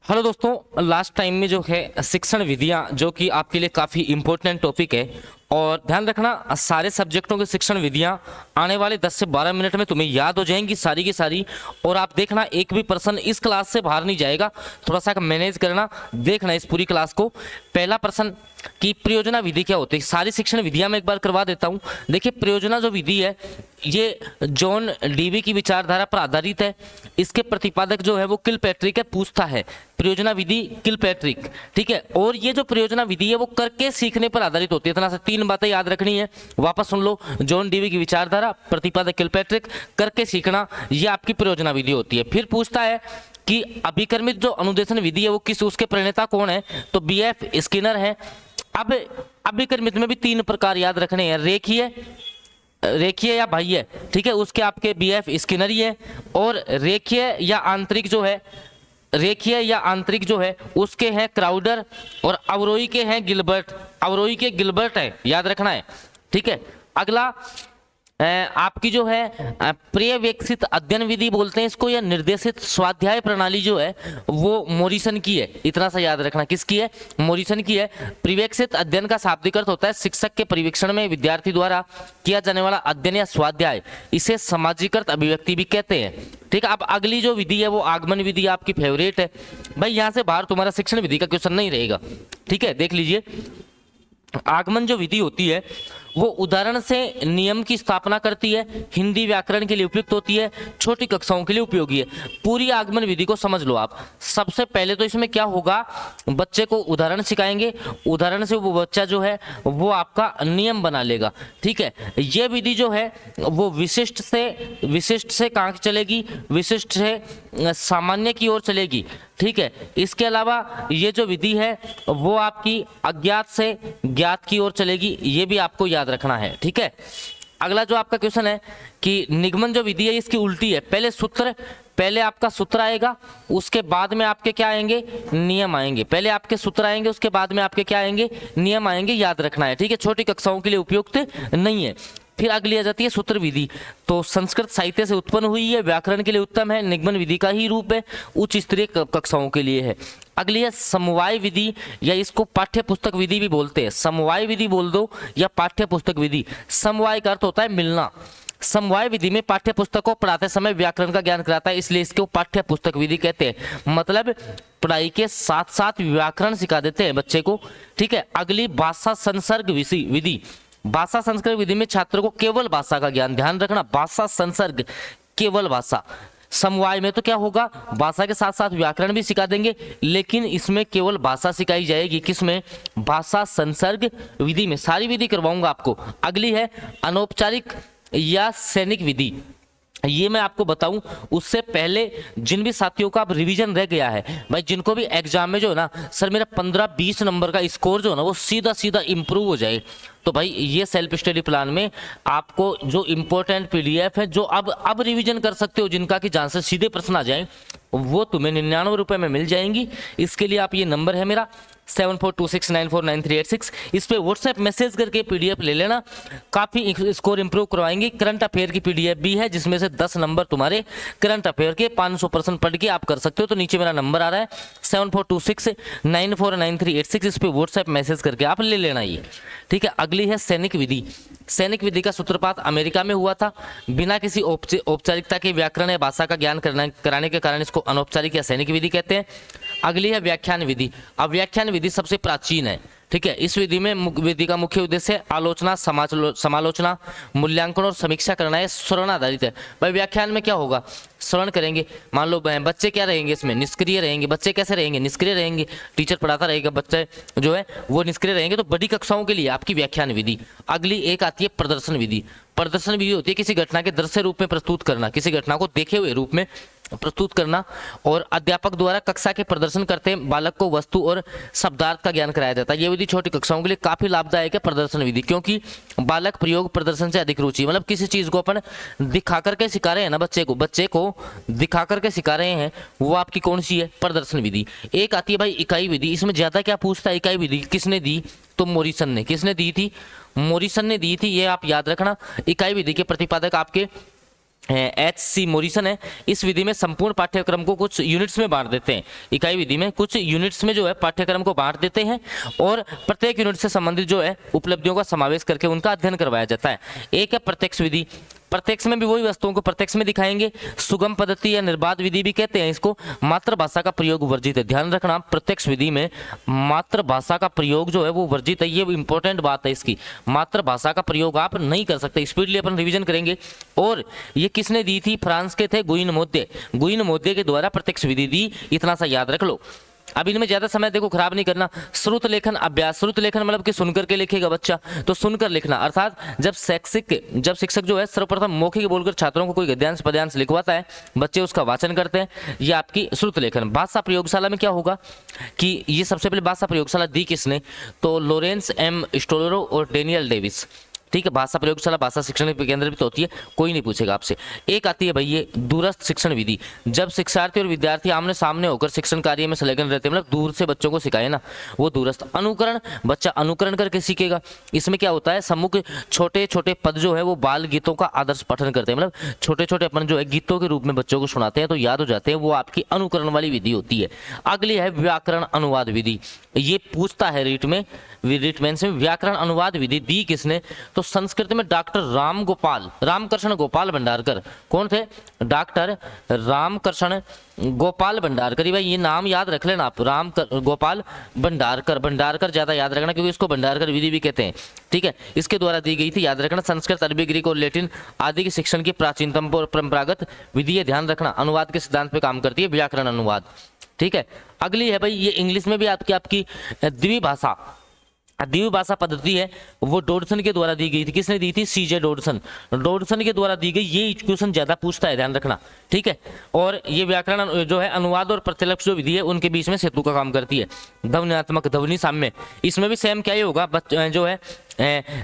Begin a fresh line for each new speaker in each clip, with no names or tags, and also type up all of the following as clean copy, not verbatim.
Hello दोस्तों, last time में जो है शिक्षण विधियां जो कि आपके लिए काफ़ी इम्पोर्टेंट टॉपिक है। और ध्यान रखना, सारे सब्जेक्टों की शिक्षण विधियां आने वाले 10 से 12 मिनट में तुम्हें याद हो जाएंगी सारी की सारी। और आप देखना, एक भी पर्सन इस क्लास से बाहर नहीं जाएगा। थोड़ा सा मैनेज करना, देखना इस पूरी क्लास को। पहला प्रश्न कि प्रयोजना विधि क्या होती है। सारी शिक्षण विधियां मैं एक बार करवा देता हूं। देखिए, प्रयोजना जो विधि है ये जॉन डीवी की विचारधारा पर आधारित है। इसके प्रतिपादक जो है वो किलपैट्रिक है, पूछता है प्रयोजना विधि किलपैट्रिक, ठीक है। और ये जो प्रयोजना विधि है वो करके सीखने पर आधारित होती है। इतना से 3 बातें याद रखनी है, वापस सुन लो। जॉन डीवी की विचारधारा, प्रतिपादक किलपैट्रिक, करके सीखना, ये आपकी प्रयोजना विधि होती है। फिर पूछता है कि अभिकर्मित जो अनुदेशन विधि है वो किस, उसके प्रणेता कौन है, तो बीएफ स्किनर है। अब अभिकर्मित में भी 3 प्रकार याद रखने हैं, रेखीय या बाह्य, ठीक है, उसके आपके बीएफ स्किनरी है। और रेखीय या आंतरिक जो है उसके हैं क्राउडर। और अवरोही के हैं गिलबर्ट, अवरोही के गिलबर्ट है, याद रखना है, ठीक है। अगला आपकी जो है पर्यवेक्षित अध्ययन विधि बोलते हैं इसको, या निर्देशित स्वाध्याय प्रणाली जो है वो मोरिसन की है। इतना सा याद रखना, किसकी है, मोरिसन की है। पर्यवेक्षित अध्ययन का शाब्दिक अर्थ होता है शिक्षक के परिवीक्षण में विद्यार्थी द्वारा किया जाने वाला अध्ययन या स्वाध्याय। इसे सामाजिकृत अभिव्यक्ति भी कहते हैं, ठीक है। अब अगली जो विधि है वो आगमन विधि, आपकी फेवरेट है भाई। यहाँ से बाहर तुम्हारा शिक्षण विधि का क्वेश्चन नहीं रहेगा, ठीक है। देख लीजिए, आगमन जो विधि होती है वो उदाहरण से नियम की स्थापना करती है, हिंदी व्याकरण के लिए उपयुक्त होती है, छोटी कक्षाओं के लिए उपयोगी है। पूरी आगमन विधि को समझ लो आप। सबसे पहले तो इसमें क्या होगा, बच्चे को उदाहरण सिखाएंगे, उदाहरण से वो बच्चा जो है वो आपका नियम बना लेगा, ठीक है। ये विधि जो है वो विशिष्ट से कहाँ चलेगी, विशिष्ट से सामान्य की ओर चलेगी, ठीक है। इसके अलावा ये जो विधि है वो आपकी अज्ञात से ज्ञात की ओर चलेगी, ये भी आपको याद रखना है, ठीक है। अगला जो आपका क्वेश्चन है कि निगमन जो विधि है इसकी उल्टी है। पहले आपका सूत्र आएगा, उसके बाद में आपके क्या आएंगे, नियम आएंगे। पहले आपके सूत्र आएंगे, उसके बाद में आपके क्या आएंगे, नियम आएंगे, याद रखना है, ठीक है। छोटी कक्षाओं के लिए उपयुक्त नहीं है। फिर अगली आ जाती है सूत्र विधि। तो संस्कृत साहित्य से उत्पन्न हुई है, व्याकरण के लिए उत्तम है, निगमन विधि का ही रूप है, उच्च स्तरीय कक्षाओं के लिए है। अगली है समवाय विधि, या इसको पाठ्य पुस्तक विधि भी बोलते हैं। समवाय विधि बोल दो या पाठ्य पुस्तक विधि। समवाय का अर्थ होता है मिलना। समवाय विधि में पाठ्य पुस्तक को पढ़ाते समय व्याकरण का ज्ञान कराता है, इसलिए इसको पाठ्य पुस्तक विधि कहते हैं। मतलब पढ़ाई के साथ साथ व्याकरण सिखा देते हैं बच्चे को, ठीक है। अगली भाषा संसर्ग विधि। भाषा संसर्ग विधि में छात्र को केवल भाषा का ज्ञान, ध्यान रखना, भाषा संसर्ग केवल भाषा। समवाय में तो क्या होगा, भाषा के साथ साथ व्याकरण भी सिखा देंगे, लेकिन इसमें केवल भाषा सिखाई जाएगी। किसमें, भाषा संसर्ग विधि में। सारी विधि करवाऊंगा आपको। अगली है अनौपचारिक या सैनिक विधि। ये मैं आपको बताऊं उससे पहले जिन भी साथियों का अब रिवीजन रह गया है भाई, जिनको भी एग्जाम में जो है ना सर मेरा 15-20 नंबर का स्कोर जो है ना वो सीधा सीधा इंप्रूव हो जाए, तो भाई ये सेल्फ स्टडी प्लान में आपको जो इंपॉर्टेंट पीडीएफ है जो अब रिवीजन कर सकते हो, जिनका कि जहां से सीधे प्रश्न आ जाए, वो तुम्हें 99 रुपए में मिल जाएंगी। इसके लिए आप, ये नंबर है मेरा 7426949386, इस पे व्हाट्सएप मैसेज करके पीडीएफ ले लेना। काफी स्कोर इंप्रूव करवाएंगे। करंट अफेयर की पीडीएफ भी है जिसमें से 10 नंबर तुम्हारे करंट अफेयर के 500% पढ़ के आप कर सकते हो। तो नीचे मेरा नंबर आ रहा है 7426949386, इस पे व्हाट्सएप मैसेज करके आप ले लेना ये, ठीक है। अगली है सैनिक विधि। सैनिक विधि का सूत्रपात अमेरिका में हुआ था। बिना किसी औपचारिकता के व्याकरण या भाषा का ज्ञान कराने के कारण इसको अनौपचारिक या सैनिक विधि कहते हैं। अगली है व्याख्यान विधि। अब व्याख्यान विधि सबसे प्राचीन है, ठीक है। इस विधि में विधि का मुख्य उद्देश्य आलोचना, समालोचना, मूल्यांकन और समीक्षा करना है, श्रवण आधारित है। भाई व्याख्यान में क्या होगा, श्रवण करेंगे। मान लो बच्चे क्या रहेंगे इसमें, निष्क्रिय रहेंगे। बच्चे कैसे रहेंगे, निष्क्रिय रहेंगे। टीचर पढ़ाता रहेगा, बच्चे जो है वो निष्क्रिय रहेंगे। तो बड़ी कक्षाओं के लिए आपकी व्याख्यान विधि। अगली एक आती है प्रदर्शन विधि। प्रदर्शन विधि होती है किसी घटना के दृश्य रूप में प्रस्तुत करना, किसी घटना को देखे हुए रूप में प्रस्तुत करना। और अध्यापक द्वारा कक्षा के प्रदर्शन करते बालक को वस्तु और शब्दार्थ का ज्ञान कराया जाता है। ये विधि छोटी कक्षाओं के लिए काफी लाभदायक है, प्रदर्शन विधि, क्योंकि बालक प्रयोग प्रदर्शन से अधिक रुचि, मतलब किसी चीज को अपन दिखा करके सिखा रहे हैं ना, बच्चे को दिखा करके सिखा रहे हैं, वो आपकी कौन सी है, प्रदर्शन विधि। एक आती है भाई इकाई विधि। इसमें ज्यादा क्या पूछता है, इकाई विधि किसने दी, तो मोरिसन ने। किसने दी थी, मोरिसन ने दी थी, ये आप याद रखना। इकाई विधि के प्रतिपादक आपके HC मॉरिसन है, इस विधि में संपूर्ण पाठ्यक्रम को कुछ यूनिट्स में बांट देते हैं। इकाई विधि में कुछ यूनिट्स में जो है पाठ्यक्रम को बांट देते हैं और प्रत्येक यूनिट से संबंधित जो है उपलब्धियों का समावेश करके उनका अध्ययन करवाया जाता है। एक है प्रत्यक्ष विधि, प्रत्यक्ष में भी वही वस्तुओं को प्रत्यक्ष में दिखाएंगे। सुगम पद्धति या निर्बाध विधि भी कहते हैं इसको। मातृभाषा का प्रयोग वर्जित है, ध्यान रखना प्रत्यक्ष विधि में मातृभाषा का प्रयोग जो है वो वर्जित है, ये इंपॉर्टेंट बात है इसकी। मातृभाषा का प्रयोग आप नहीं कर सकते। स्पीडली अपन रिवीजन करेंगे। और ये किसने दी थी? फ्रांस के थे गुइन मोद्ये के द्वारा प्रत्यक्ष विधि दी, इतना सा याद रख लो। अब इनमें ज्यादा समय देखो खराब नहीं करना। श्रुत लेखन अभ्यास, श्रुत लेखन मतलब कि सुनकर के लिखेगा बच्चा, तो सुनकर लिखना, अर्थात जब शिक्षक जो है सर्वप्रथम मौखिक बोलकर छात्रों को कोई गद्यांश पद्यांश लिखवाता है, बच्चे उसका वाचन करते हैं, ये आपकी श्रुत लेखन। भाषा प्रयोगशाला में क्या होगा कि ये सबसे पहले भाषा प्रयोगशाला दी किसने? तो लॉरेंस एम स्टोलेरो और डेनियल डेविस, ठीक है। भाषा प्रयोगशाला भाषा शिक्षण केंद्र भी तो होती है, कोई नहीं पूछेगा आपसे। एक आती है भाई ये दूरस्थ शिक्षण विधि, जब शिक्षार्थी और विद्यार्थी आमने सामने होकर शिक्षण कार्य में संलग्न रहते हैं, मतलब दूर से बच्चों को सिखाए ना, वो दूरस्थ। अनुकरण, बच्चा अनुकरण करके सीखेगा। इसमें क्या होता है? सम्मुख छोटे छोटे पद जो है वो बाल गीतों का आदर्श पठन करते हैं, मतलब छोटे छोटे अपन जो है गीतों के रूप में बच्चों को सुनाते हैं तो याद हो जाते हैं, वो आपकी अनुकरण वाली विधि होती है। अगली है व्याकरण अनुवाद विधि, ये पूछता है रीट में व्याकरण अनुवाद विधि दी किसने? तो संस्कृत में डॉक्टर रामकृष्ण गोपाल भंडारकर। कौन थे? डॉक्टर रामकृष्ण गोपाल भंडारकर। भाई ये नाम याद रख लेना आप, गोपाल भंडारकर ज्यादा याद रखना क्योंकि इसको भंडारकर विधि भी कहते हैं, ठीक है। इसके द्वारा दी गई थी, याद रखना। संस्कृत, अरबी, ग्रीक और लैटिन आदि के शिक्षण की प्राचीनतम और परंपरागत विधि है, ध्यान रखना। अनुवाद के सिद्धांत पे काम करती है व्याकरण अनुवाद, ठीक है। अगली है भाई ये इंग्लिश में भी आपकी द्विभाषा पद्धति है, वो डॉडसन के द्वारा दी गई थी। किसने दी थी? सीजे डॉडसन के द्वारा दी गई। ये क्वेश्चन ज्यादा पूछता है, ध्यान रखना, ठीक है। और ये व्याकरण जो है अनुवाद और प्रतिलक्ष्य जो विधि है उनके बीच में सेतु का काम करती है। ध्वन्यात्मक ध्वनि साम्य, इसमें भी सेम क्या ही होगा, जो है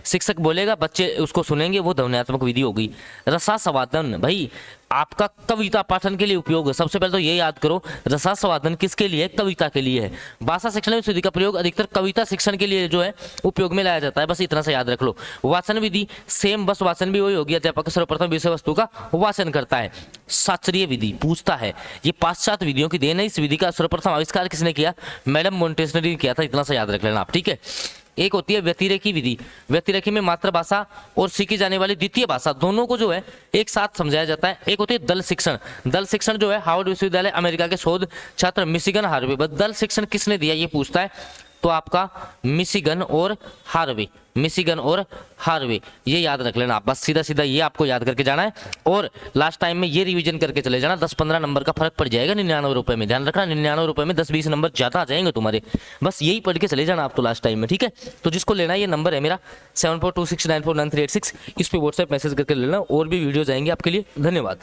शिक्षक बोलेगा, बच्चे उसको सुनेंगे, वो ध्वन्यात्मक विधि होगी। रसास्वादन, भाई आपका कविता पाठन के लिए उपयोग है। सबसे पहले तो ये याद करो, रसास्वादन किसके लिए? कविता के लिए है। भाषा शिक्षण में विधि का प्रयोग अधिकतर कविता शिक्षण के लिए जो है उपयोग में लाया जाता है, बस इतना सा याद रख लो। वाचन विधि सेम, बस वाचन भी वही होगी, अध्यापक सर्वप्रथम विषय वस्तु का वाचन करता है। शास्त्रीय विधि पूछता है, ये पाश्चात्य विधियों की देन है। इस विधि का सर्वप्रथम आविष्कार किसने किया? मैडम मोंटेसरी ने किया था, इतना सा याद रख लेना आप, ठीक है। एक होती है व्यतिरेकी विधि, व्यतिरेकी में मातृभाषा और सीखी जाने वाली द्वितीय भाषा दोनों को जो है एक साथ समझाया जाता है। एक होती है दल शिक्षण जो है हार्वर्ड विश्वविद्यालय अमेरिका के शोध छात्र मिशिगन हार्वे, दल शिक्षण किसने दिया ये पूछता है, तो आपका मिशिगन और हार्वे, ये याद रख लेना आप, बस सीधा सीधा ये आपको याद करके जाना है। और लास्ट टाइम में ये रिवीजन करके चले जाना, 10-15 नंबर का फर्क पड़ जाएगा 99 रुपए में, ध्यान रखना। 99 रुपए में 10-20 नंबर ज्यादा आ जाएंगे तुम्हारे, बस यही पढ़ के चले जाना आप तो लास्ट टाइम में, ठीक है। तो जिसको लेना है, ये नंबर है मेरा 7426949386, इस पे व्हाट्सएप मैसेज करके लेना, और भी वीडियोज आएंगे आपके लिए। धन्यवाद।